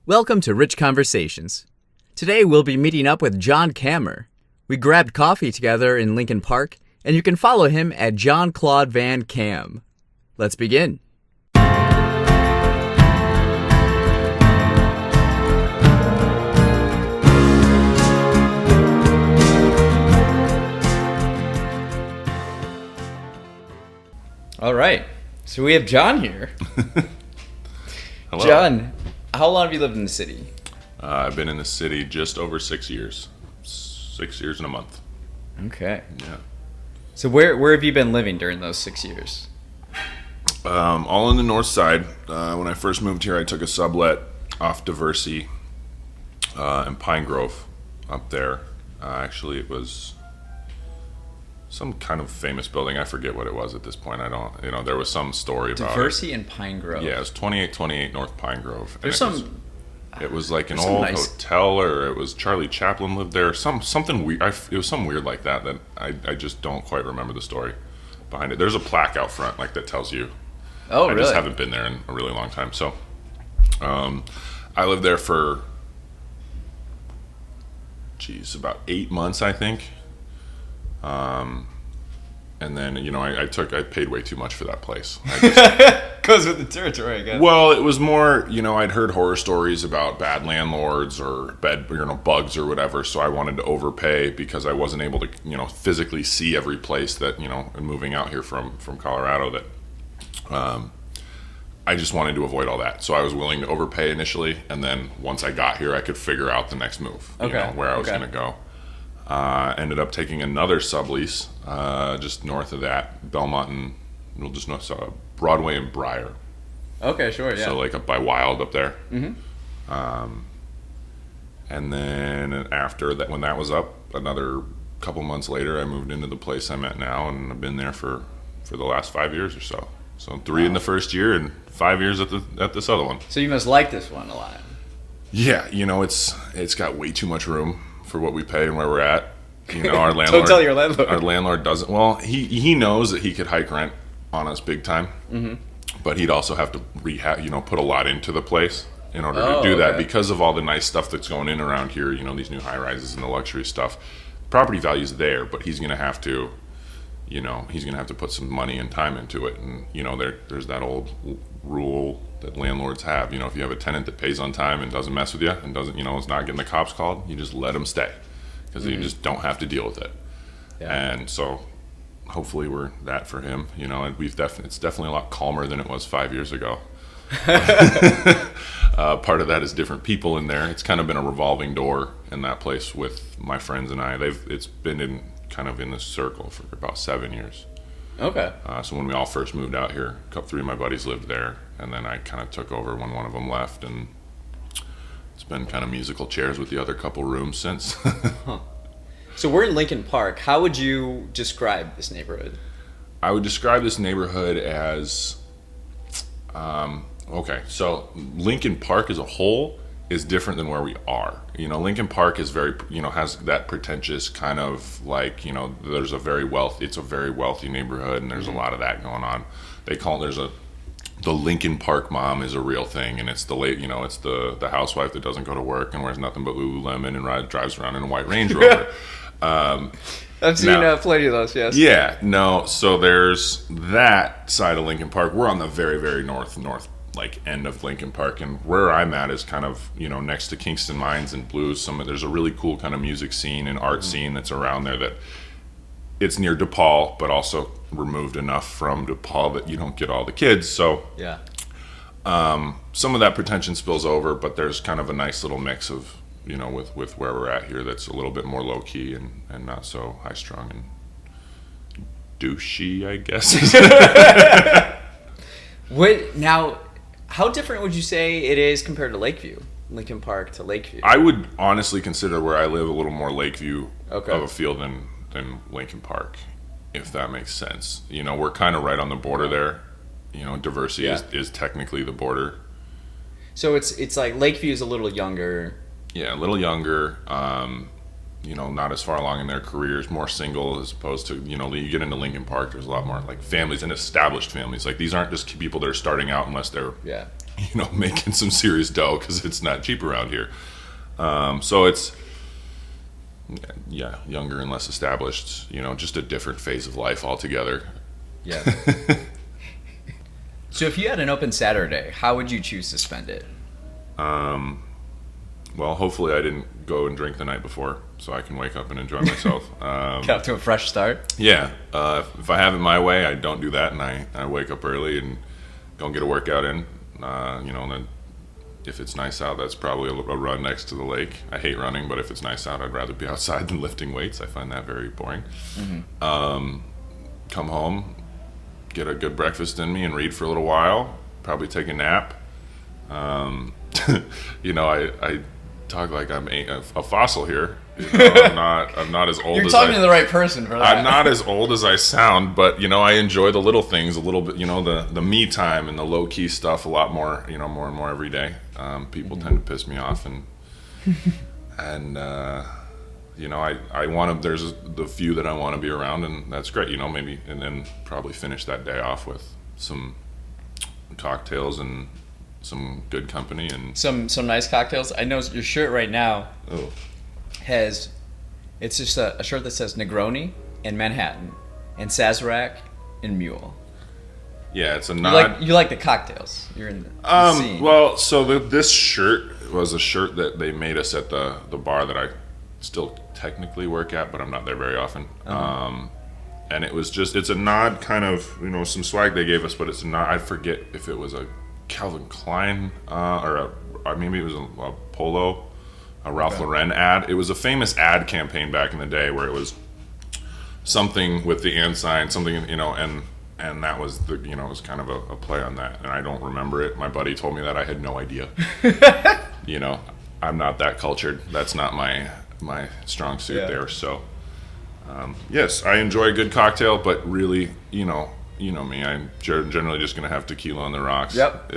Welcome to Rich Conversations. Today we'll be meeting up with John Kammer. We grabbed coffee together in Lincoln Park, and you can follow him at John Claude Van Cam. Let's begin. All right, so we have John here. Hello. John, how long have you lived in the city? I've been in the city just over 6 years. 6 years and a month. Okay. Yeah. So where have you been living during those 6 years? All in the north side. When I first moved here, I took a sublet off Diversey and Pine Grove up there. Actually, it was some kind of famous building. I forget what it was at this point. There was some story about Diversey and Pine Grove. Yeah, it was 2828 North Pine Grove. There's It was like an old hotel, or it was Charlie Chaplin lived there. Something weird. It was something weird like that I just don't quite remember the story behind it. There's a plaque out front that tells you. Oh, I really? just haven't been there in a really long time. So, I lived there for, about 8 months, I think. And then, I paid way too much for that place. Goes with the territory, I guess. Well, it was more, I'd heard horror stories about bad landlords or bugs or whatever, so I wanted to overpay because I wasn't able to, physically see every place that, moving out here from Colorado, that I just wanted to avoid all that. So I was willing to overpay initially, and then once I got here, I could figure out the next move, where I was going to go. Ended up taking another sublease just north of that, Belmont and Broadway and Briar. Okay, sure, yeah. So like up by Wild up there. Mm-hmm. And then after that, when that was up, another couple months later, I moved into the place I'm at now, and I've been there for the last 5 years or so. So 3 in the first year and 5 years at this other one. So you must like this one a lot. Yeah, it's got way too much room for what we pay and where we're at. Our landlord. Don't tell your landlord. Our landlord doesn't. Well, he knows that he could hike rent on us big time, but he'd also have to put a lot into the place in order to do that because of all the nice stuff that's going in around here. These new high rises and the luxury stuff. Property value's there, but he's gonna have to, put some money and time into it. And there's that old rule that landlords have. If you have a tenant that pays on time and doesn't mess with you and doesn't, is not getting the cops called, you just let them stay because you just don't have to deal with it. Yeah. And so hopefully we're that for him, and it's definitely a lot calmer than it was 5 years ago. Part of that is different people in there. It's kind of been a revolving door in that place with my friends and I. It's been in this circle for about 7 years. Okay. So when we all first moved out here, 3 of my buddies lived there, and then I kind of took over when one of them left, and it's been kind of musical chairs with the other couple rooms since. Huh. So we're in Lincoln Park. How would you describe this neighborhood? I would describe this neighborhood as, so Lincoln Park as a whole is different than where we are. Lincoln Park is very, has that pretentious kind of there's it's a very wealthy neighborhood, and there's a lot of that going on. They call it, the Lincoln Park mom is a real thing, and it's it's the housewife that doesn't go to work and wears nothing but Lululemon and drives around in a white Range Rover. I've seen plenty of those, yes. Yeah, no, so there's that side of Lincoln Park. We're on the very, very north end of Lincoln Park, and where I'm at is kind of, next to Kingston Mines and Blues. There's a really cool kind of music scene and art scene that's around there that it's near DePaul, but also removed enough from DePaul that you don't get all the kids. So yeah, some of that pretension spills over, but there's kind of a nice little mix of, with where we're at here that's a little bit more low key and not so high strung and douchey, I guess. How different would you say it is compared to Lakeview, Lincoln Park to Lakeview? I would honestly consider where I live a little more Lakeview of a feel than Lincoln Park, if that makes sense. We're kind of right on the border there. Diversey is technically the border. So it's like Lakeview is a little younger. Yeah, a little younger. Not as far along in their careers, more single as opposed to, you get into Lincoln Park, there's a lot more like families and established families. Like these aren't just people that are starting out unless they're, making some serious dough because it's not cheap around here. So it's, younger and less established, just a different phase of life altogether. Yeah. So if you had an open Saturday, how would you choose to spend it? Well, hopefully I didn't go and drink the night before, so I can wake up and enjoy myself. Get off to a fresh start? Yeah. If I have it my way, I don't do that, and I wake up early and go and get a workout in. Then if it's nice out, that's probably a run next to the lake. I hate running, but if it's nice out, I'd rather be outside than lifting weights. I find that very boring. Mm-hmm. Come home, get a good breakfast in me, and read for a little while. Probably take a nap. I talk like I'm a fossil here. I'm not as old. You're talking to the right person for that. I'm not as old as I sound, but I enjoy the little things a little bit. The me time and the low key stuff a lot more. More and more every day. People tend to piss me off, and I want to. There's the few that I want to be around, and that's great. Maybe, and then probably finish that day off with some cocktails and some good company and some nice cocktails. I know your shirt right now it's just a shirt that says Negroni and Manhattan and Sazerac and Mule. Yeah, it's a nod. You like the cocktails. You're in the scene. Well, so this shirt was a shirt that they made us at the bar that I still technically work at, but I'm not there very often. And it was it's a nod, kind of, some swag they gave us, but it's a nod. I forget if it was a Calvin Klein or maybe it was a Polo, a Ralph Lauren ad. It was a famous ad campaign back in the day where it was something with the and sign, something, and that was it was kind of a play on that. And I don't remember it. My buddy told me that. I had no idea. I'm not that cultured. That's not my strong suit there. So, yes, I enjoy a good cocktail, but really, me, I'm generally just going to have tequila on the rocks. Yep.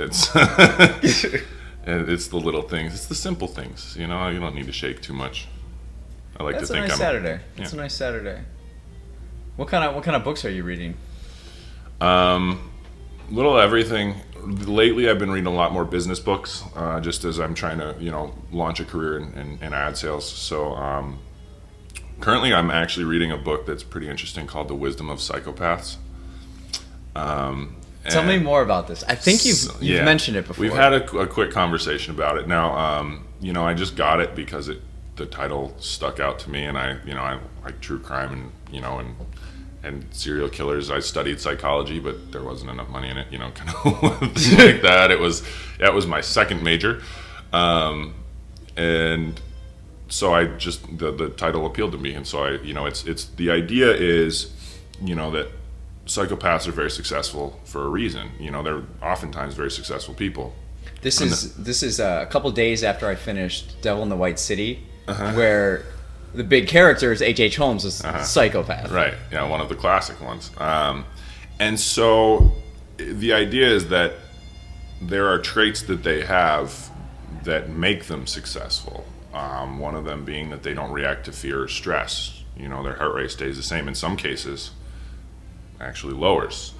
It's the little things. It's the simple things. You don't need to shake too much. I like to think That's a nice Saturday. What kind of books are you reading? Little everything. Lately, I've been reading a lot more business books, just as I'm trying to, launch a career in ad sales. So, currently, I'm actually reading a book that's pretty interesting called The Wisdom of Psychopaths. Tell me more about this. I think you've mentioned it before. We've had a quick conversation about it. Now, I just got it because the title stuck out to me, and I like true crime and serial killers. I studied psychology, but there wasn't enough money in it, kind of things like that. That was my second major, and so I just the title appealed to me, and so it's the idea is that psychopaths are very successful for a reason. They're oftentimes very successful people. This is a couple days after I finished Devil in the White City, where the big character is H.H. Holmes, is psychopath. Right. Yeah, one of the classic ones. And so the idea is that there are traits that they have that make them successful. One of them being that they don't react to fear or stress. Their heart rate stays the same. In some cases, actually lowers,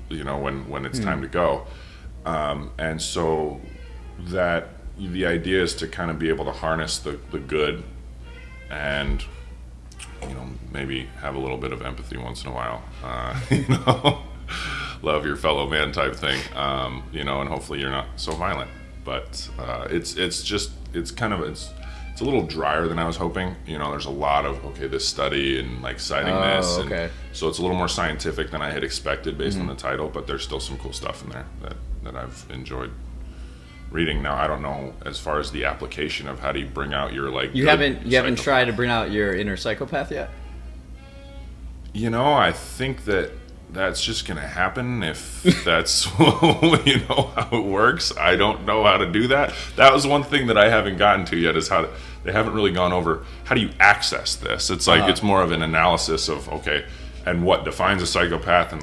when it's time to go. And so that the idea is to kind of be able to harness the good and, maybe have a little bit of empathy once in a while, love your fellow man type thing, and hopefully you're not so violent. But it's a little drier than I was hoping. There's a lot of this study and citing this, and so it's a little more scientific than I had expected based on the title. But there's still some cool stuff in there that I've enjoyed reading. Now I don't know as far as the application of how do you bring out your you haven't tried to bring out your inner psychopath yet. I think that's just gonna happen if that's how it works. I don't know how to do that. That was one thing that I haven't gotten to yet, is they haven't really gone over how do you access this. It's it's more of an analysis of and what defines a psychopath, and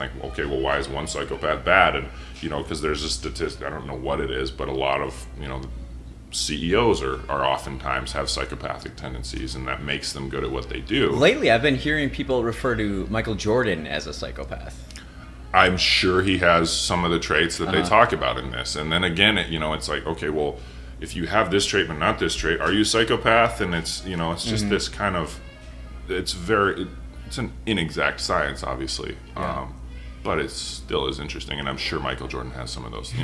why is one psychopath bad? And because there's a statistic, I don't know what it is, but a lot of CEOs are oftentimes have psychopathic tendencies, and that makes them good at what they do. Lately, I've been hearing people refer to Michael Jordan as a psychopath. I'm sure he has some of the traits that they talk about in this. And then again, it's like, okay, well, if you have this trait but not this trait, are you a psychopath? And it's, it's just this kind of, it's an inexact science, obviously. Yeah. But it still is interesting. And I'm sure Michael Jordan has some of those,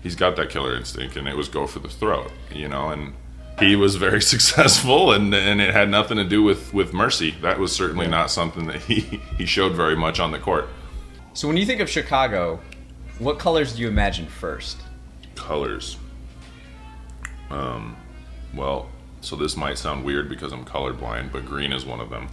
he's got that killer instinct, and it was go for the throat, and he was very successful, and it had nothing to do with mercy. That was certainly not something that he showed very much on the court. So when you think of Chicago, what colors do you imagine first? Colors. Well, so this might sound weird because I'm colorblind, but green is one of them.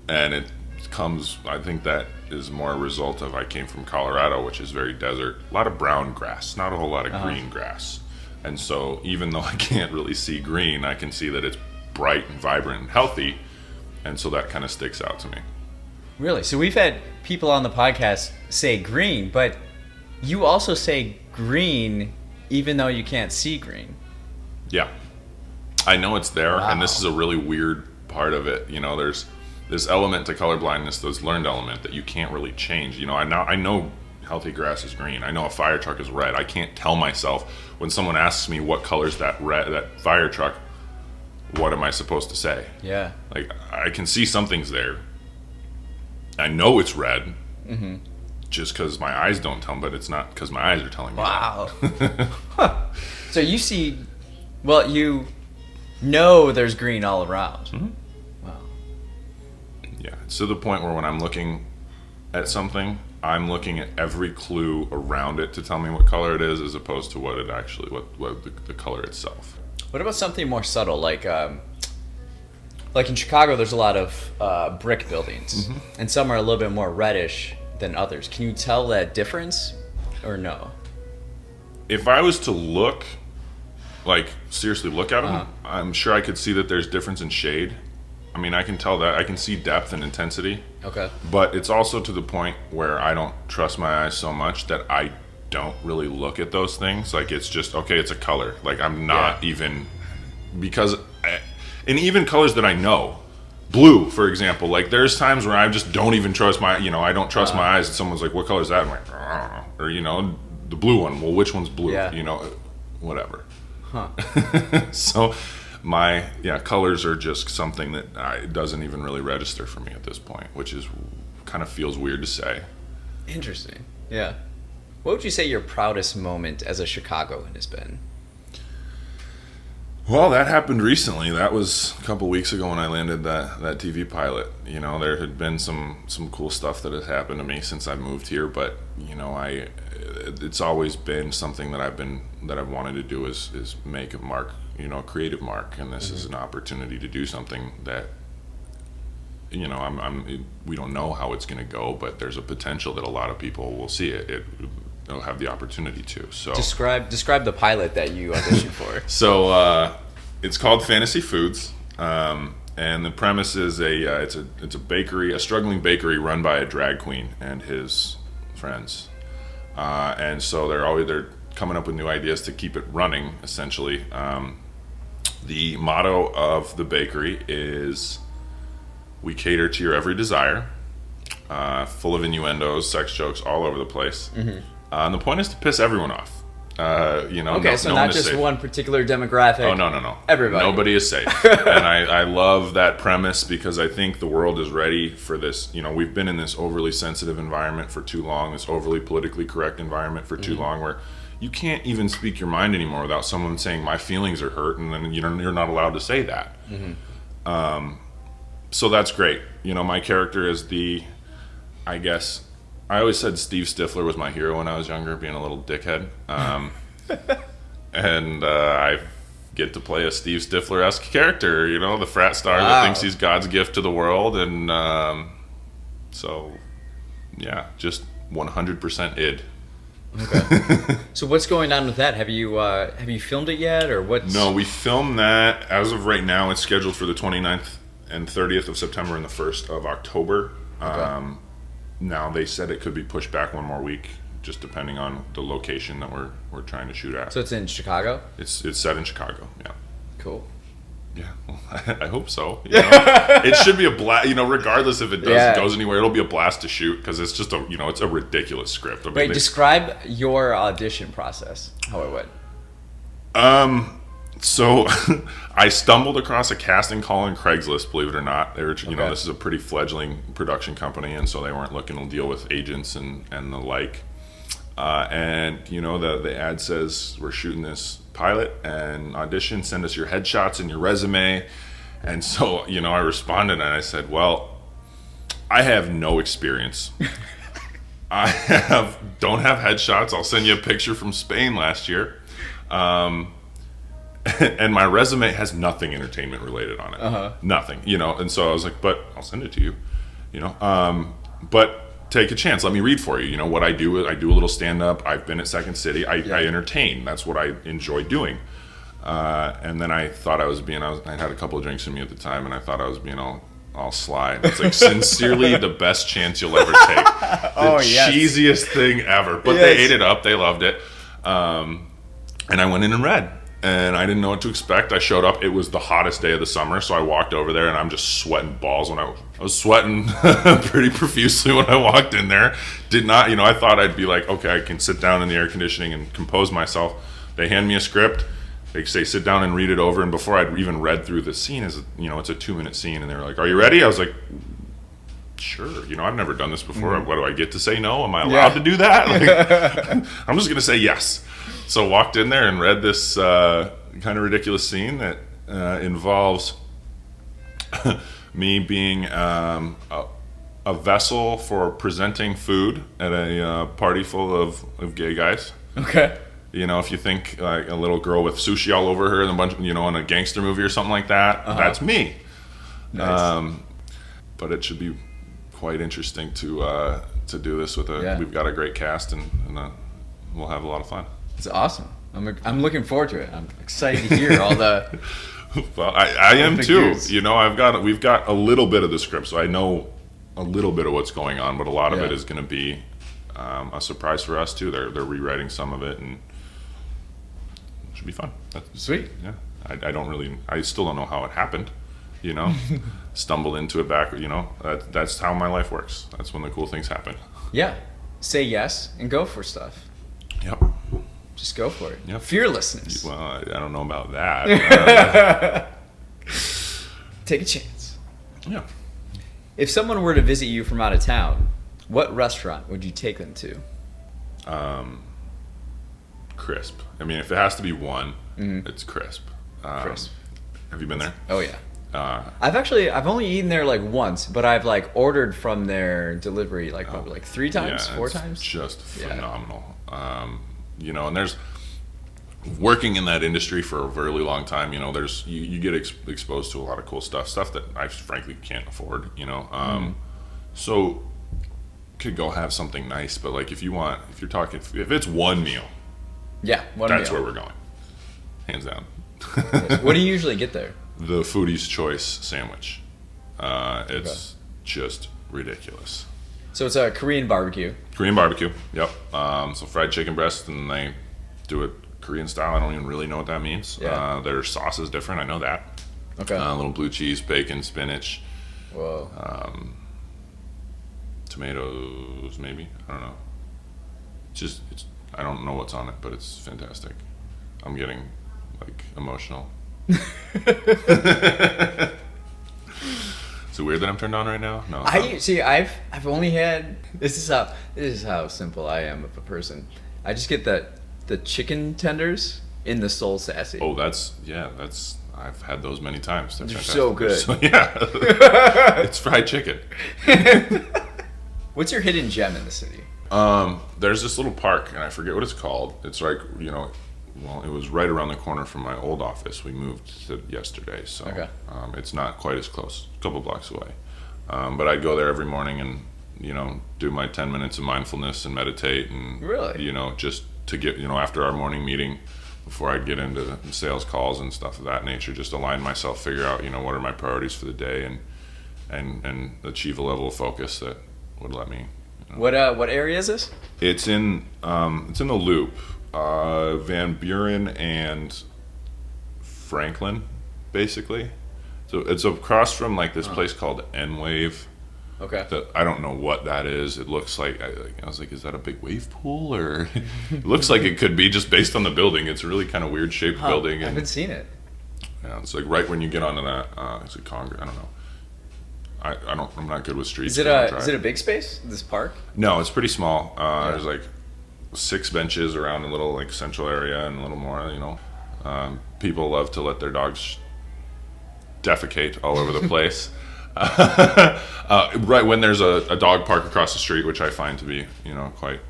And it comes, I think that is more a result of, I came from Colorado, which is very desert. A lot of brown grass, not a whole lot of green grass. And so even though I can't really see green, I can see that it's bright and vibrant and healthy. And so that kind of sticks out to me. Really? So we've had people on the podcast say green, but you also say green even though you can't see green. Yeah. I know it's there, Wow. and this is a really weird part of it. There's this element to colorblindness, this learned element that you can't really change. I know healthy grass is green. I know a fire truck is red. I can't tell myself when someone asks me what color's that fire truck, what am I supposed to say? Yeah. Like, I can see something's there. I know it's red, just because my eyes don't tell me, but it's not because my eyes are telling me. Wow. Huh. So you see, well, you know there's green all around. Mm-hmm. Wow. Yeah, it's to the point where when I'm looking at something, I'm looking at every clue around it to tell me what color it is, as opposed to what the color itself. What about something more subtle, like in Chicago, there's a lot of brick buildings, and some are a little bit more reddish than others. Can you tell that difference, or no? If I was to look, like seriously look at them, I'm sure I could see that there's difference in shade. I mean, I can tell that. I can see depth and intensity. Okay. But it's also to the point where I don't trust my eyes so much that I don't really look at those things. Like, it's just, okay, it's a color. Like, I'm not even, and even colors that I know, blue, for example, like there's times where I just don't even trust I don't trust my eyes, and someone's like, what color is that? I'm like, I don't know. Or, the blue one. Well, which one's blue? Yeah. Whatever. Huh. So my colors are just something that it doesn't even really register for me at this point, which is kind of feels weird to say. Interesting. Yeah. What would you say your proudest moment as a Chicagoan has been? Well, that happened recently. That was a couple weeks ago when I landed that TV pilot. There had been some cool stuff that has happened to me since I moved here, but it's always been something that I've wanted to do is make a mark, a creative mark, and this is an opportunity to do something that we don't know how it's going to go, but there's a potential that a lot of people will see it. They'll have the opportunity to. So describe the pilot that you auditioned for. So it's called Fantasy Foods, and the premise is it's a bakery, a struggling bakery run by a drag queen and his friends, and so they're coming up with new ideas to keep it running. Essentially, the motto of the bakery is, "We cater to your every desire," full of innuendos, sex jokes all over the place. And the point is to piss everyone off. Okay, so not just one particular demographic. Oh, no. Everybody. Nobody is safe. And I love that premise because I think the world is ready for this. We've been in this overly sensitive environment for too long, this overly politically correct environment for too long, where you can't even speak your mind anymore without someone saying, my feelings are hurt, and then you're not allowed to say that. So that's great. My character is I always said Steve Stifler was my hero when I was younger, being a little dickhead. And I get to play a Steve Stifler-esque character, the frat star that thinks he's God's gift to the world. And just 100% id. Okay. So what's going on with that? Have you filmed it yet, or what? No, we filmed that. As of right now, it's scheduled for the 29th and 30th of September and the 1st of October. Okay. Now they said it could be pushed back one more week, just depending on the location that we're trying to shoot at. So it's in Chicago? It's set in Chicago, yeah. Cool. Yeah, well, I hope so. It should be a blast. Regardless if it goes anywhere, it'll be a blast to shoot because it's just it's a ridiculous script. Wait, describe your audition process. How it went. So I stumbled across a casting call on Craigslist. Believe it or not, they were this is a pretty fledgling production company, and so they weren't looking to deal with agents and the like. And the ad says we're shooting this pilot and audition, send us your headshots and your resume. And so I responded and I said, well, I have no experience. I don't have headshots. I'll send you a picture from Spain last year, and my resume has nothing entertainment related on it. Nothing. And so I was like, but I'll send it to you. But take a chance. Let me read for you. What I do is I do a little stand-up. I've been at Second City. I entertain. That's what I enjoy doing. And then I thought I had a couple of drinks in me at the time, and I thought I was being all sly. It's like, sincerely, the best chance you'll ever take. The cheesiest thing ever. But they ate it up. They loved it. And I went in and read. And I didn't know what to expect. I showed up. It was the hottest day of the summer, so I walked over there, and I'm just sweating balls. I was sweating pretty profusely when I walked in there. Did not, I thought I'd be like, okay, I can sit down in the air conditioning and compose myself. They hand me a script. They say, sit down and read it over. And before I'd even read through the scene, it's a 2-minute scene, and they were like, are you ready? I was like, sure. I've never done this before. What do I get to say no? Am I allowed to do that? I'm just going to say yes. So walked in there and read this kind of ridiculous scene that involves me being a vessel for presenting food at a party full of gay guys. Okay. If you think like a little girl with sushi all over her and a bunch of, in a gangster movie or something like that, that's me. Nice. But it should be quite interesting to do this with we've got a great cast and we'll have a lot of fun. It's awesome. I'm looking forward to it. I'm excited to hear all the. Well, I am too. News. We've got a little bit of the script, so I know a little bit of what's going on, but a lot of it is going to be a surprise for us too. They're rewriting some of it, and it should be fun. Sweet. Yeah, I still don't know how it happened. Stumbled into it back. That's how my life works. That's when the cool things happen. Yeah, say yes and go for stuff. Yep. Just go for it. Yep. Fearlessness. Well, I don't know about that. Take a chance. Yeah. If someone were to visit you from out of town, what restaurant would you take them to? Crisp. I mean, if it has to be one, it's Crisp. Crisp. Have you been there? Oh yeah. I've only eaten there like once, but I've like ordered from their delivery probably like 3 times, 4 times. Just phenomenal. And there's working in that industry for a really long time. There's you get exposed to a lot of cool stuff that I frankly can't afford. So could go have something nice, but like if it's one meal, that's where we're going, hands down. What do you usually get there? The Foodie's Choice sandwich. It's just ridiculous. So it's a Korean barbecue. Korean barbecue, yep. So fried chicken breast, and they do it Korean style. I don't even really know what that means. Yeah. Their sauce is different. I know that. Okay. A little blue cheese, bacon, spinach. Whoa. Tomatoes, maybe. I don't know. I don't know what's on it, but it's fantastic. I'm getting emotional. Is it weird that I'm turned on right now? No. I've only had this is how simple I am of a person. I just get the chicken tenders in the Soul Sassy. Oh, that's I've had those many times. They're so good. So, it's fried chicken. What's your hidden gem in the city? There's this little park, and I forget what it's called. It's like it was right around the corner from my old office. We moved to yesterday, so it's not quite as close, a couple blocks away. But I'd go there every morning and, do my 10 minutes of mindfulness and meditate and, just to get, after our morning meeting, before I'd get into sales calls and stuff of that nature, just align myself, figure out, what are my priorities for the day and achieve a level of focus that would let me. What area is this? It's in the Loop. Van Buren and Franklin basically. So it's across from like this place called N-Wave. Okay. That I don't know what that is. It looks like I was like, is that a big wave pool or? It looks like it could be just based on the building. It's a really kind of weird shaped building. I haven't seen it. Yeah, it's like right when you get onto that. It's a Congress. I don't know. I'm not good with streets. Is it a big space? This park? No, it's pretty small. There's like 6 benches around a little like central area and a little more. People love to let their dogs defecate all over the place. Right when there's a dog park across the street, which I find to be quite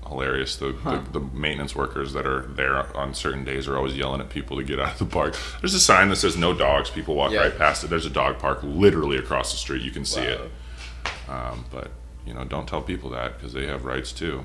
hilarious. The maintenance workers that are there on certain days are always yelling at people to get out of the park. There's a sign that says no dogs. People walk right past it. There's a dog park literally across the street. You can see it. But don't tell people that because they have rights too.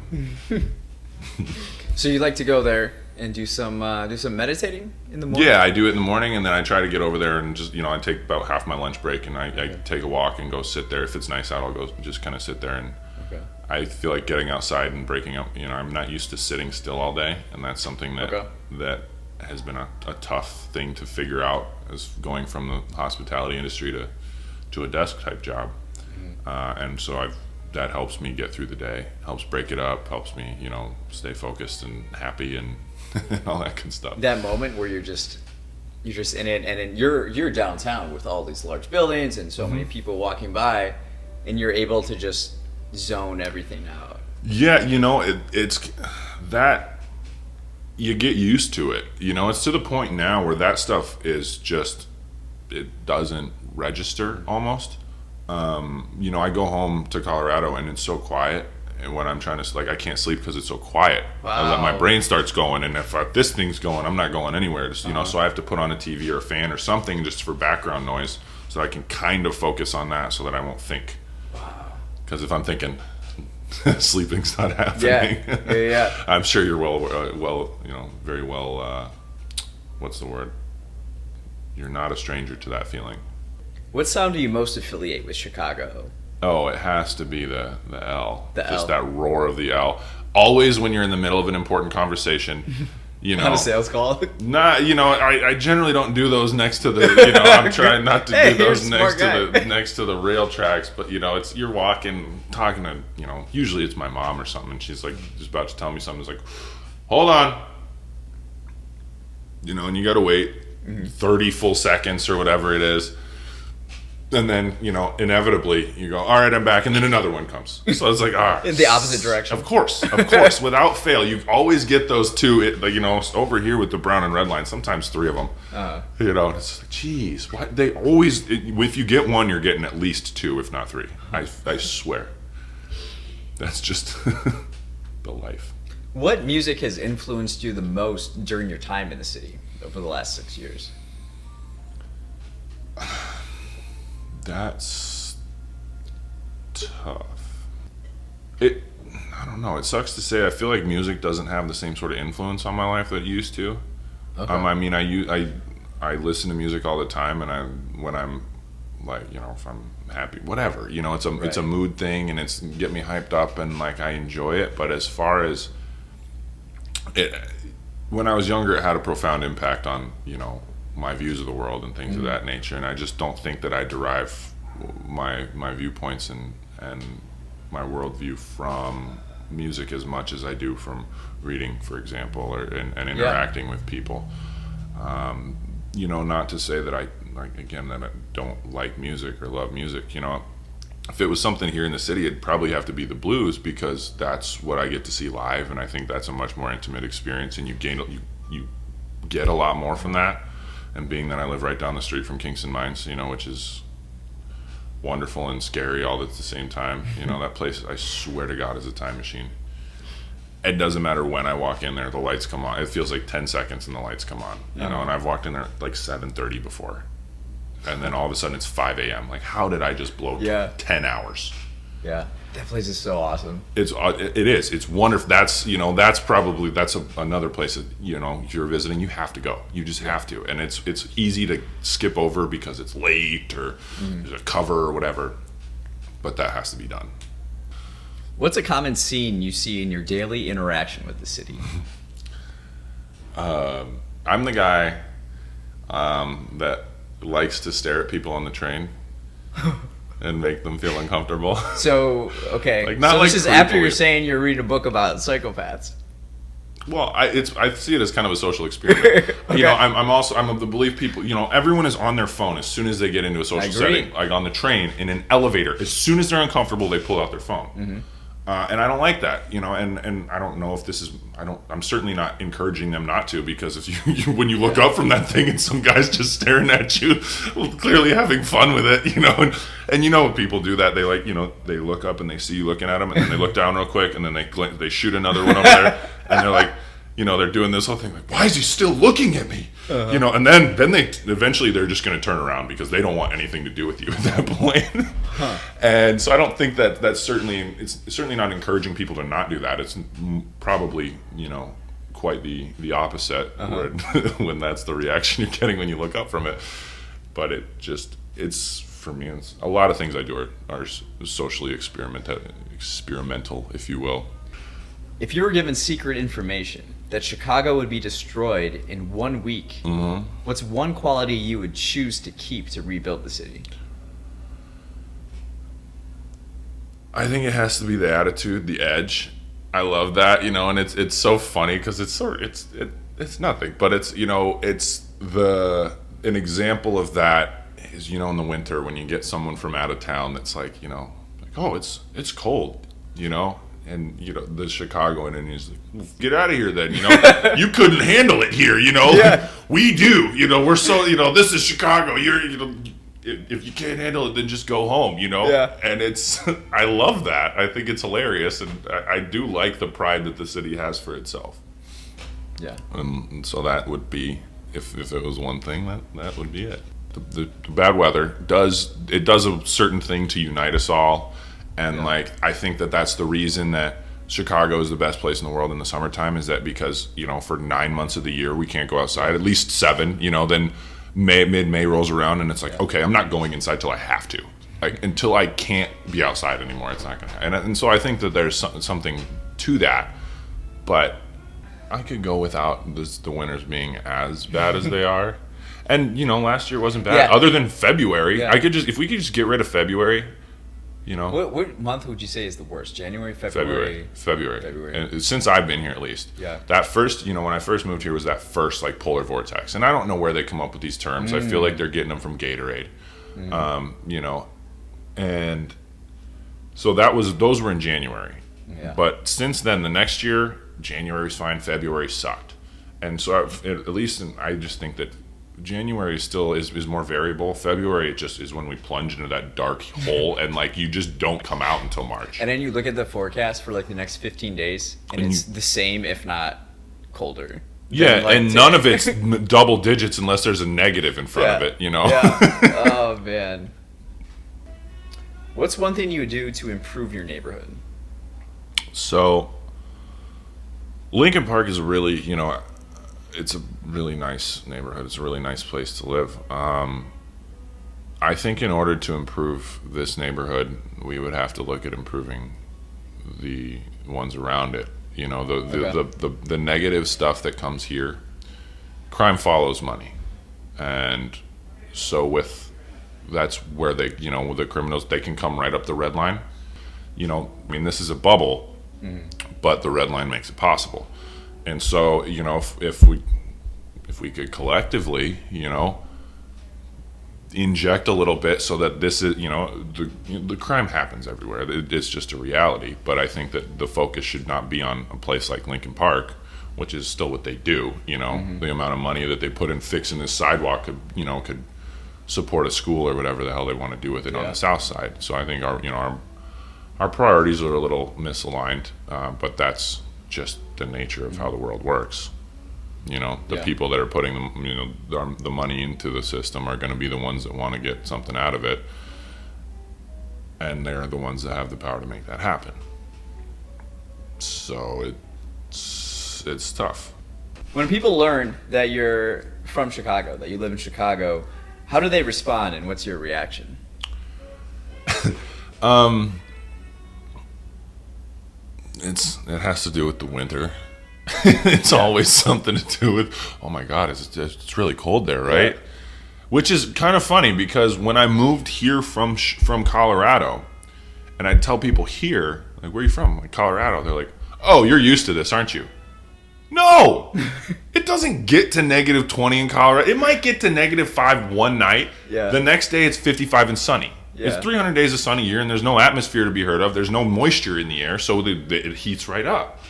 So you like to go there and do some meditating in the morning? Yeah, I do it in the morning, and then I try to get over there and just I take about half my lunch break and I take a walk and go sit there. If it's nice out, I'll go just kind of sit there and. Okay. I feel like getting outside and breaking up. I'm not used to sitting still all day, and that's something that has been a tough thing to figure out, as going from the hospitality industry to a desk type job. And so that helps me get through the day, helps break it up, helps me stay focused and happy and all that good stuff. That moment where you're just in it, and then you're downtown with all these large buildings and so many people walking by, and you're able to just zone everything out. Yeah, it's that you get used to it. It's to the point now where that stuff is just, it doesn't register almost. I go home to Colorado and it's so quiet, and when I'm trying to I can't sleep because it's so quiet. Wow. My brain starts going, and if this thing's going, I'm not going anywhere. Just, so I have to put on a TV or a fan or something just for background noise, so I can kind of focus on that, so that I won't think. Because if I'm thinking, sleeping's not happening. Yeah. I'm sure you're very well. What's the word? You're not a stranger to that feeling. What sound do you most affiliate with Chicago? Oh, it has to be the L. The Just L. that roar of the L. Always when you're in the middle of an important conversation. Not a sales call. I generally don't do those next to the. I'm trying not to do those next to the rail tracks. But it's you're talking to. Usually it's my mom or something, and she's like just about to tell me something. It's like, hold on. And you got to wait 30 full seconds or whatever it is. And then, inevitably you go, all right, I'm back. And then another one comes. So it's like, in the opposite direction. Of course. Without fail. You always get those two, over here with the brown and red line, sometimes 3 of them. It's like, geez, why? They always, if you get one, you're getting at least 2, if not 3. I swear. That's just the life. What music has influenced you the most during your time in the city over the last 6 years? That's tough. I don't know. It sucks to say. I feel like music doesn't have the same sort of influence on my life that it used to. Okay. I listen to music all the time, and when I'm like, if I'm happy, whatever, it's a mood thing, and it's get me hyped up, and like I enjoy it. But as far as it, when I was younger, it had a profound impact on my views of the world and things of that nature, and I just don't think that I derive my viewpoints and my worldview from music as much as I do from reading, for example, and interacting with people. Not to say that I don't like music or love music. If it was something here in the city, it'd probably have to be the blues, because that's what I get to see live, and I think that's a much more intimate experience, and you get a lot more from that. And being that I live right down the street from Kingston Mines, which is wonderful and scary all at the same time. That place, I swear to God, is a time machine. It doesn't matter when I walk in there, the lights come on. It feels like 10 seconds and the lights come on, and I've walked in there at like 7:30 before. And then all of a sudden it's 5 a.m. Like, how did I just blow 10 hours? Yeah. That place is so awesome. It is. It's wonderful. That's another place that, if you're visiting, you have to go. You just have to. And it's easy to skip over because it's late or there's a cover or whatever. But that has to be done. What's a common scene you see in your daily interaction with the city? I'm the guy that likes to stare at people on the train and make them feel uncomfortable. So, okay. Like, not so like this is after creepily. you're saying you're reading a book about psychopaths. Well, I see it as kind of a social experiment. Okay. You know, I'm of the belief people, you know, everyone is on their phone as soon as they get into a social agree. setting, like on the train, in an elevator. As soon as they're uncomfortable, they pull out their phone. Mm-hmm. And I don't like that, you know, and I don't know if this is, I'm certainly not encouraging them not to, because if you when you look up from that thing and some guy's just staring at you, clearly having fun with it, you know, and you know when people do that, they like, you know, they look up and they see you looking at them, and then they look down real quick, and then they shoot another one over there, and they're like, you know, they're doing this whole thing like, why is he still looking at me? Uh-huh. You know, and then they eventually they're just going to turn around because they don't want anything to do with you at that point. Huh. And so I don't think it's certainly not encouraging people to not do that. It's probably, you know, quite the opposite when that's the reaction you're getting when you look up from it. But it's for me, a lot of things I do are socially experimental, if you will. If you were given secret information that Chicago would be destroyed in 1 week, what's one quality you would choose to keep to rebuild the city? I think it has to be the attitude, the edge. I love that, you know, and it's so funny because it's nothing, but it's, you know, it's an example of that is, you know, in the winter when you get someone from out of town that's like, you know, like, oh, it's cold, you know. And, you know, the Chicagoan, and he's like, get out of here then, you know. You couldn't handle it here, you know. Yeah. We do, you know. We're so, you know, this is Chicago. You know, if you can't handle it, then just go home, you know. Yeah. And I love that. I think it's hilarious. And I do like the pride that the city has for itself. Yeah. And so that would be, if it was one thing, that would be it. The bad weather does a certain thing to unite us all. And like, I think that's the reason that Chicago is the best place in the world in the summertime, is that because, you know, for 9 months of the year we can't go outside, at least 7, you know, then mid-May rolls around and it's like, okay, I'm not going inside till I have to. Like, until I can't be outside anymore, it's not going to happen. And so I think that there's something to that, but I could go without the winters being as bad as they are. And, you know, last year wasn't bad, other than February. Yeah. If we could just get rid of February. You know, what month would you say is the worst? January, February? February. And since I've been here, at least. Yeah. That first, you know, when I first moved here was that first like polar vortex, and I don't know where they come up with these terms. I feel like they're getting them from Gatorade, you know, and so those were in January. Yeah. But since then, the next year, January was fine. February sucked, and so at least I just think that January still is more variable. February, it just is when we plunge into that dark hole, and like you just don't come out until March. And then you look at the forecast for like the next 15 days, and it's the same, if not colder. Yeah, like, and none of it's double digits unless there's a negative in front of it, you know? Yeah. Oh, man. What's one thing you would do to improve your neighborhood? So, Lincoln Park is really, you know, it's a really nice neighborhood. It's a really nice place to live. I think in order to improve this neighborhood, we would have to look at improving the ones around it. You know, the negative stuff that comes here. Crime follows money, and so that's where they, you know, the criminals, they can come right up the red line. You know, I mean, this is a bubble, but the red line makes it possible. And so, you know, if we could collectively, you know, inject a little bit so that this is, you know, the crime happens everywhere. It's just a reality. But I think that the focus should not be on a place like Lincoln Park, which is still what they do. You know, the amount of money that they put in fixing this sidewalk could support a school or whatever the hell they want to do with it on the south side. So I think our priorities are a little misaligned, but that's just the nature of how the world works. You know, the people that are putting the money into the system are going to be the ones that want to get something out of it, and they're the ones that have the power to make that happen. So it's tough. When people learn that you're from Chicago, that you live in Chicago, how do they respond, and what's your reaction? It has to do with the winter. It's always something to do with, oh my God, it's really cold there, right? Which is kind of funny because when I moved here from Colorado, and I'd tell people here, like, where are you from? I'm like, Colorado. They're like, oh, you're used to this, aren't you? No! It doesn't get to negative 20 in Colorado. It might get to negative 5 one night. Yeah. The next day it's 55 and sunny. Yeah. It's 300 days of sun a year, and there's no atmosphere to be heard of. There's no moisture in the air, so it heats right up.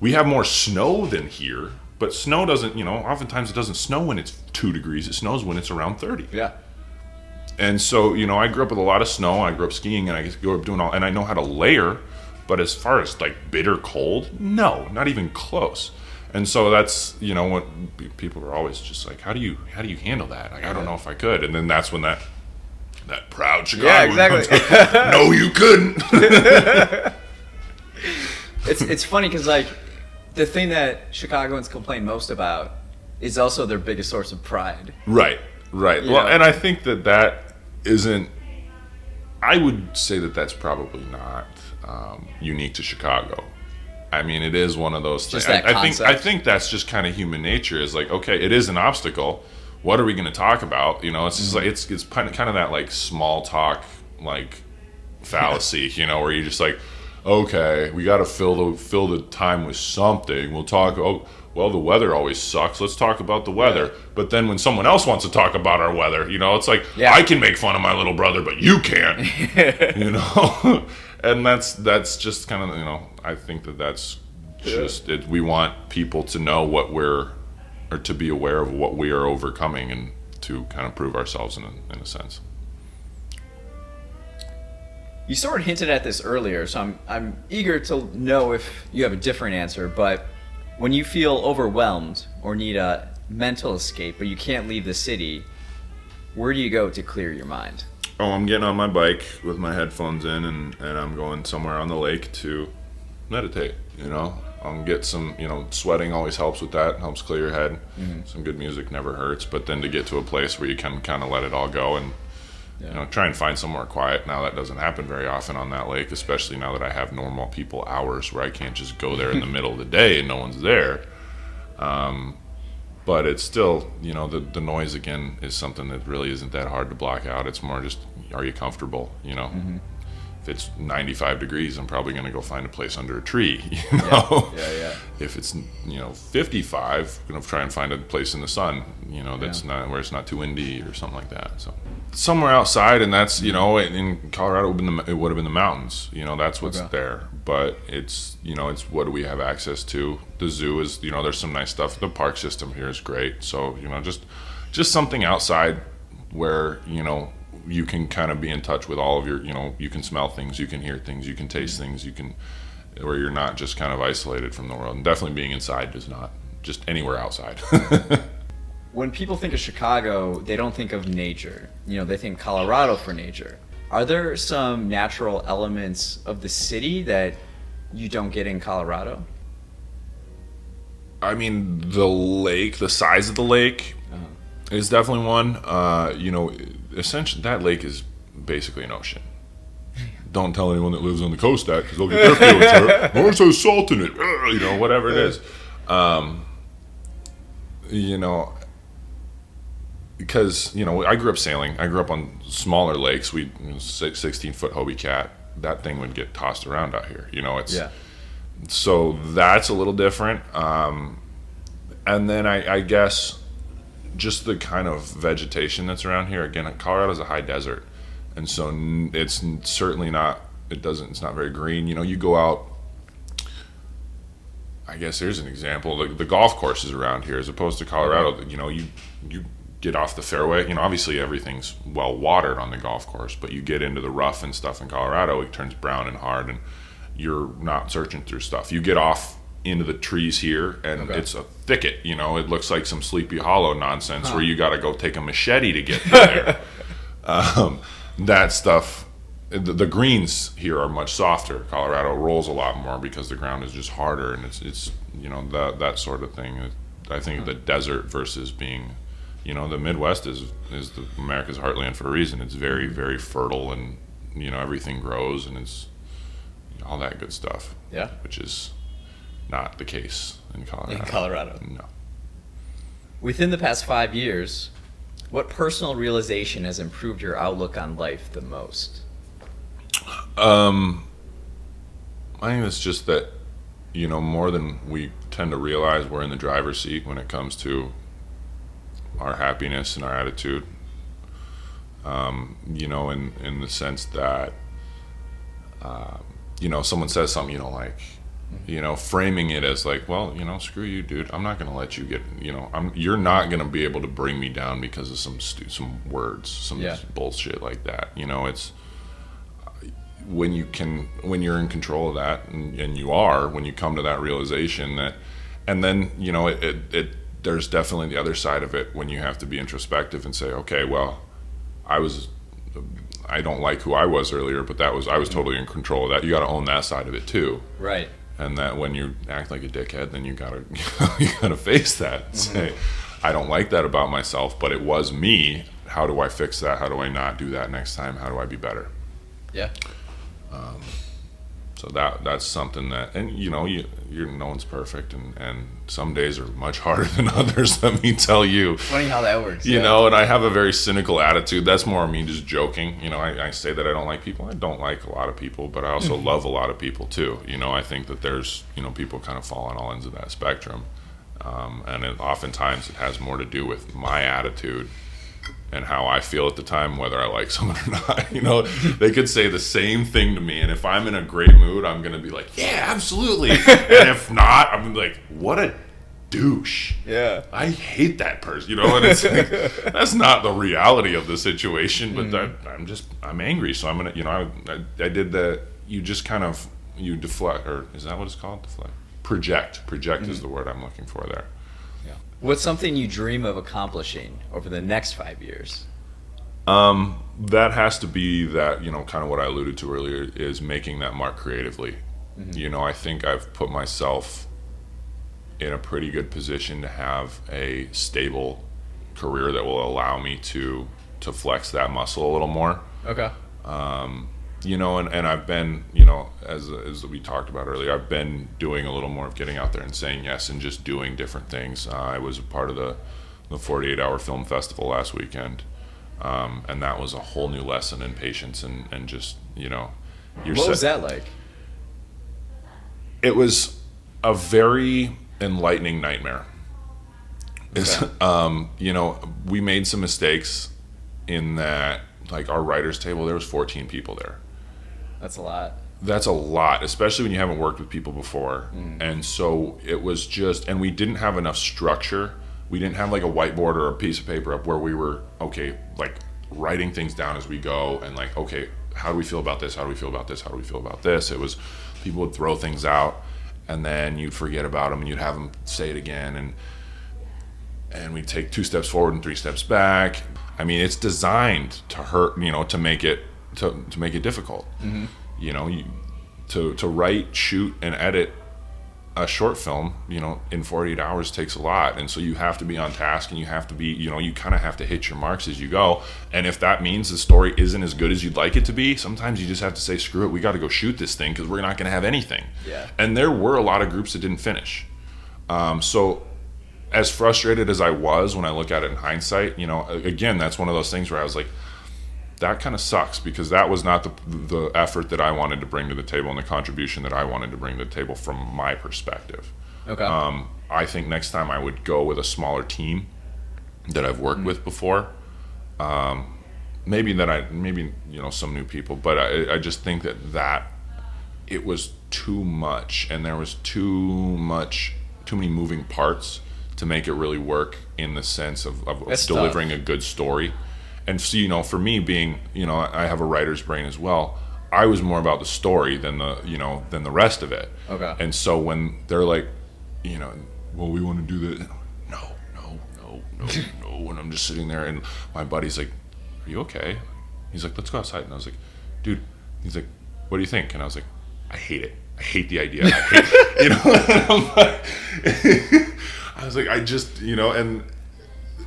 We have more snow than here, but snow doesn't, oftentimes it doesn't snow when it's 2 degrees. It snows when it's around 30. Yeah. And so, I grew up with a lot of snow. I grew up skiing, and I grew up doing and I know how to layer. But as far as like bitter cold, no, not even close. And so that's, what people are always just like, how do you handle that? Like, I don't know if I could. And then that's when that proud Chicagoan exactly. comes, no, you couldn't. It's funny because like the thing that Chicagoans complain most about is also their biggest source of pride. Right. Well, and I think that isn't. I would say that's probably not unique to Chicago. I mean, it is one of those things. I think that's just kind of human nature. Is like, okay, it is an obstacle. What are we going to talk about? It's just like it's kind of that like small talk like fallacy, where you're just like, okay, we got to fill the time with something. We'll talk. Oh, well, the weather always sucks. Let's talk about the weather. Yeah. But then when someone else wants to talk about our weather, it's like, I can make fun of my little brother, but you can't. And that's just kind of, I think that's just it. We want people to know or to be aware of what we are overcoming and to kind of prove ourselves in a sense. You sort of hinted at this earlier, so I'm eager to know if you have a different answer, but when you feel overwhelmed or need a mental escape, but you can't leave the city, where do you go to clear your mind? Oh, I'm getting on my bike with my headphones in, and I'm going somewhere on the lake to meditate. I'll get some, sweating always helps with that. Helps clear your head. Mm-hmm. Some good music never hurts. But then to get to a place where you can kind of let it all go and try and find somewhere quiet. Now that doesn't happen very often on that lake, especially now that I have normal people hours where I can't just go there in the middle of the day and no one's there. But it's still, the noise again is something that really isn't that hard to block out. It's more just, are you comfortable? Mm-hmm. If it's 95 degrees, I'm probably going to go find a place under a tree. Yeah. If it's 55, I'm going to try and find a place in the sun. That's not where it's not too windy or something like that. So somewhere outside, and that's in Colorado it would have been the mountains. That's what's there. But it's it's what do we have access to? The zoo is there's some nice stuff. The park system here is great. So just something outside where you can kind of be in touch with all of your, you can smell things, you can hear things, you can taste things, where you're not just kind of isolated from the world. And definitely being inside does not, just anywhere outside. When people think of Chicago, they don't think of nature. They think Colorado for nature. Are there some natural elements of the city that you don't get in Colorado? I mean, the lake, the size of the lake is definitely one. Essentially, that lake is basically an ocean. Don't tell anyone that lives on the coast that, because they'll get their feelings hurt. Oh, it has salt in it. Whatever it is. Because, I grew up sailing. I grew up on smaller lakes. 16-foot Hobie Cat. That thing would get tossed around out here. So that's a little different. And then I guess just the kind of vegetation that's around here. Again, Colorado's a high desert, and so it's certainly not. It's not very green. You go out. I guess here's an example. The golf courses around here, as opposed to Colorado. You get off the fairway. Obviously everything's well watered on the golf course, but you get into the rough and stuff in Colorado, it turns brown and hard, and you're not searching through stuff. You get off into the trees here, and it's a thicket. It looks like some Sleepy Hollow nonsense where you got to go take a machete to get through there. That stuff. The greens here are much softer. Colorado rolls a lot more because the ground is just harder, and it's that sort of thing. I think the desert versus being, the Midwest is America's heartland for a reason. It's very, very fertile, and everything grows, and it's all that good stuff. Yeah, which is not the case in Colorado. In Colorado, no. Within the past 5 years, What personal realization has improved your outlook on life the most? I think it's just that, more than we tend to realize, we're in the driver's seat when it comes to our happiness and our attitude. In the sense that, someone says something you don't like, framing it as like, well, screw you, dude. I'm not going to let you get, you're not going to be able to bring me down because of some words, some bullshit like that. It's when you're in control of that, and you are, when you come to that realization that, and then, there's definitely the other side of it when you have to be introspective and say, okay, well, I don't like who I was earlier, but I was totally in control of that. You got to own that side of it too. Right. And that when you act like a dickhead, then you gotta face that and say, I don't like that about myself, but it was me. How do I fix that? How do I not do that next time? How do I be better? Yeah. So that's something that, and no one's perfect, and some days are much harder than others. Let me tell you. Funny how that works. And I have a very cynical attitude. That's more me just joking. I say that I don't like people. I don't like a lot of people, but I also love a lot of people too. I think that there's people kind of fall on all ends of that spectrum, and oftentimes it has more to do with my attitude and how I feel at the time, whether I like someone or not. They could say the same thing to me, and if I'm in a great mood, I'm going to be like, yeah, absolutely. And if not, I'm like, what a douche. Yeah. I hate that person, and it's like, that's not the reality of the situation, but I'm angry, so I'm going to, I did the, you deflect, or is that what it's called? Deflect? Project is the word I'm looking for there. What's something you dream of accomplishing over the next 5 years? That has to be that, kind of what I alluded to earlier, is making that mark creatively. I think I've put myself in a pretty good position to have a stable career that will allow me to flex that muscle a little more. Okay. And I've been, as we talked about earlier, I've been doing a little more of getting out there and saying yes and just doing different things. I was a part of the 48-hour film festival last weekend, and that was a whole new lesson in patience and just, What was that like? It was a very enlightening nightmare. Okay. We made some mistakes in that, like our writer's table, there was 14 people there. That's a lot. That's a lot, especially when you haven't worked with people before. And so it was just, and we didn't have enough structure. We didn't have like a whiteboard or a piece of paper up where we were, like writing things down as we go and like, okay, how do we feel about this? How do we feel about this? How do we feel about this? It was, people would throw things out and then you'd forget about them and you'd have them say it again. And we'd take 2 steps forward and 3 steps back. I mean, it's designed to hurt, to make it difficult. To write, shoot, and edit a short film, in 48 hours takes a lot. And so you have to be on task and you have to be, you kind of have to hit your marks as you go. And if that means the story isn't as good as you'd like it to be, sometimes you just have to say, screw it, we got to go shoot this thing because we're not going to have anything. Yeah. And there were a lot of groups that didn't finish. So as frustrated as I was when I look at it in hindsight, again, that's one of those things where I was like, that kind of sucks because that was not the effort that I wanted to bring to the table and the contribution that I wanted to bring to the table from my perspective. Okay. I think next time I would go with a smaller team that I've worked with before. Maybe some new people, but I just think that it was too much and there was too many moving parts to make it really work in the sense of delivering tough. A good story. And so, for me being, I have a writer's brain as well. I was more about the story than the rest of it. Okay. And so when they're like, well, we want to do this. No. And I'm just sitting there and my buddy's like, are you okay? He's like, let's go outside. And I was like, dude, he's like, what do you think? And I was like, I hate it. I hate the idea. I hate, and I'm like, I was like, I just, and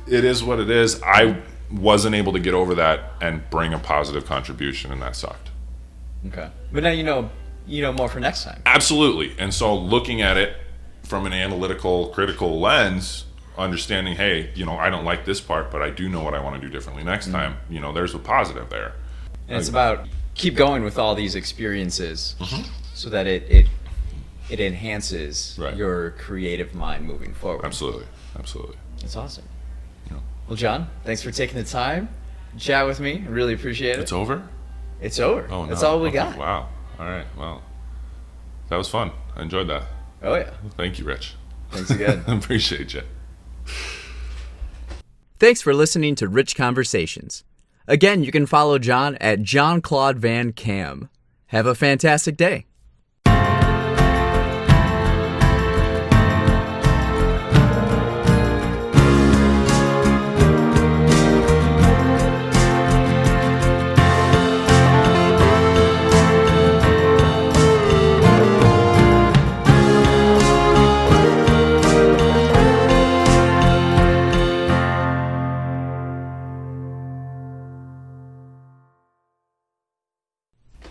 it is what it is. I wasn't able to get over that and bring a positive contribution, and that sucked. Okay. But now you know more for next time. Absolutely. And so looking at it from an analytical, critical lens, understanding, hey, I don't like this part, but I do know what I want to do differently next time. There's a positive there. And it's about keep going with all these experiences so that it enhances your creative mind moving forward. Absolutely. That's awesome. Well, John, thanks for taking the time to chat with me. I really appreciate it. It's over? It's over. Oh, no. That's all we got. Wow. All right. Well, that was fun. I enjoyed that. Oh, yeah. Thank you, Rich. Thanks again. Appreciate you. Thanks for listening to Rich Conversations. Again, you can follow John at John Claude Van Cam. Have a fantastic day.